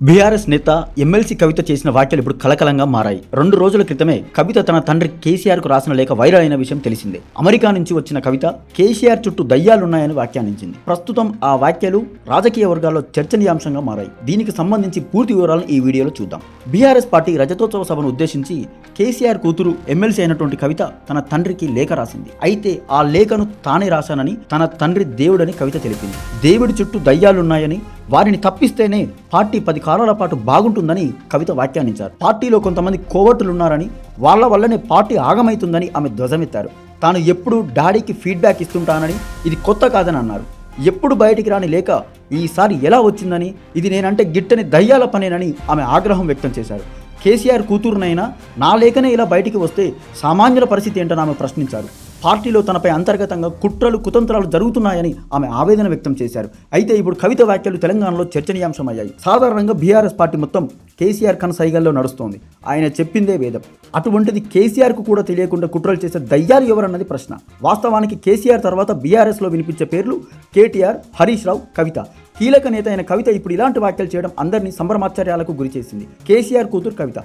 BRS నేత MLC కవిత చేసిన వ్యాఖ్యలు ఇప్పుడు కలకలంగా మారాయి. 2 రోజుల క్రితమే కవిత తన తండ్రి కేసీఆర్ కు రాసిన లేఖ వైరల్ అయిన విషయం తెలిసిందే. అమెరికా నుంచి వచ్చిన కవిత కేసీఆర్ చుట్టూ దయ్యాలున్నాయని వ్యాఖ్యానించింది. ప్రస్తుతం ఆ వ్యాఖ్యలు రాజకీయ వర్గాల్లో చర్చనీయాంశంగా మారాయి. దీనికి సంబంధించి పూర్తి వివరాలను ఈ వీడియోలో చూద్దాం. బీఆర్ఎస్ పార్టీ రజతోత్సవ సభను ఉద్దేశించి కేసీఆర్ కూతురు ఎమ్మెల్సీ అయినటువంటి కవిత తన తండ్రికి లేఖ రాసింది. అయితే ఆ లేఖను తానే రాశానని, తన తండ్రి దేవుడని కవిత తెలిపింది. దేవుడి చుట్టూ దయ్యాలున్నాయని, వారిని తప్పిస్తేనే పార్టీ 10 కాలాల పాటు బాగుంటుందని కవిత వ్యాఖ్యానించారు. పార్టీలో కొంతమంది కోవర్టులున్నారని, వాళ్ల వల్లనే పార్టీ ఆగమైతుందని ఆమె ధ్వజమెత్తారు. తాను ఎప్పుడూ డాడీకి ఫీడ్బ్యాక్ ఇస్తుంటానని, ఇది కొత్త కాదని అన్నారు. ఎప్పుడు బయటికి రాని లేక ఈసారి ఎలా వచ్చిందని, ఇది నేనంటే గిట్టని దయ్యాల పనేనని ఆమె ఆగ్రహం వ్యక్తం చేశారు. కేసీఆర్ కూతురునైనా నా లేఖనే ఇలా బయటికి వస్తే సామాన్యుల పరిస్థితి ఏంటని ఆమె ప్రశ్నించారు. పార్టీలో తనపై అంతర్గతంగా కుట్రలు కుతంత్రాలు జరుగుతున్నాయని ఆమె ఆవేదన వ్యక్తం చేశారు. అయితే ఇప్పుడు కవిత వ్యాఖ్యలు తెలంగాణలో చర్చనీయాంశమయ్యాయి. సాధారణంగా బీఆర్ఎస్ పార్టీ మొత్తం కేసీఆర్ కనసైగల్లో నడుస్తోంది. ఆయన చెప్పిందే వేదం. అటువంటిది కేసీఆర్కు కూడా తెలియకుండా కుట్రలు చేసే దయ్యాలు ఎవరన్నది ప్రశ్న. వాస్తవానికి కేసీఆర్ తర్వాత బీఆర్ఎస్లో వినిపించే పేర్లు కేటీఆర్, హరీష్ రావు, కవిత. కీలక నేత అయిన కవిత ఇప్పుడు ఇలాంటి వ్యాఖ్యలు చేయడం అందరినీ సంభ్రమాశ్చర్యాలకు గురిచేసింది. కేసీఆర్ కూతురు కవిత,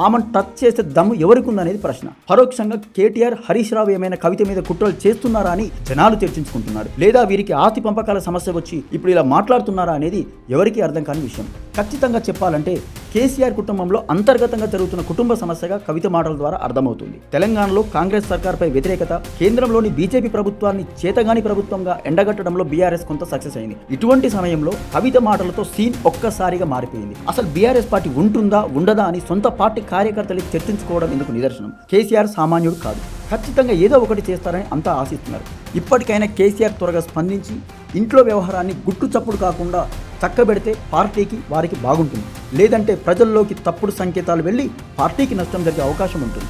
ఆమెను టచ్ చేసే దమ్ము ఎవరికి ఉందనేది ప్రశ్న. పరోక్షంగా కేటీఆర్, హరీష్ రావు ఏమైనా కవిత మీద కుట్రలు చేస్తున్నారా అని జనాలు చర్చించుకుంటున్నారు. లేదా వీరికి ఆస్తి పంపకాల సమస్య వచ్చి ఇప్పుడు ఇలా మాట్లాడుతున్నారా అనేది ఎవరికీ అర్థం కాని విషయం. ఖచ్చితంగా చెప్పాలంటే కేసీఆర్ కుటుంబంలో అంతర్గతంగా జరుగుతున్న కుటుంబ సమస్యగా కవిత మాటల ద్వారా అర్థమవుతుంది. తెలంగాణలో కాంగ్రెస్ సర్కార్పై వ్యతిరేకత, కేంద్రంలోని బీజేపీ ప్రభుత్వాన్ని చేతగాని ప్రభుత్వంగా ఎండగట్టడంలో బీఆర్ఎస్ కొంత సక్సెస్ అయింది. ఇటువంటి సమయంలో కవిత మాటలతో సీన్ ఒక్కసారిగా మారిపోయింది. అసలు బీఆర్ఎస్ పార్టీ ఉంటుందా ఉండదా అని సొంత పార్టీ కార్యకర్తలు చర్చించుకోవడం ఎందుకు నిదర్శనం. కేసీఆర్ సామాన్యుడు కాదు. ఖచ్చితంగా ఏదో ఒకటి చేస్తారని అంతా ఆశిస్తున్నారు. ఇప్పటికైనా కేసీఆర్ త్వరగా స్పందించి ఇంట్లో వ్యవహారాన్ని గుట్టు చప్పుడు కాకుండా చక్కబెడితే పార్టీకి, వారికి బాగుంటుంది. లేదంటే ప్రజల్లోకి తప్పుడు సంకేతాలు వెళ్ళి పార్టీకి నష్టం జరిగే అవకాశం ఉంటుంది.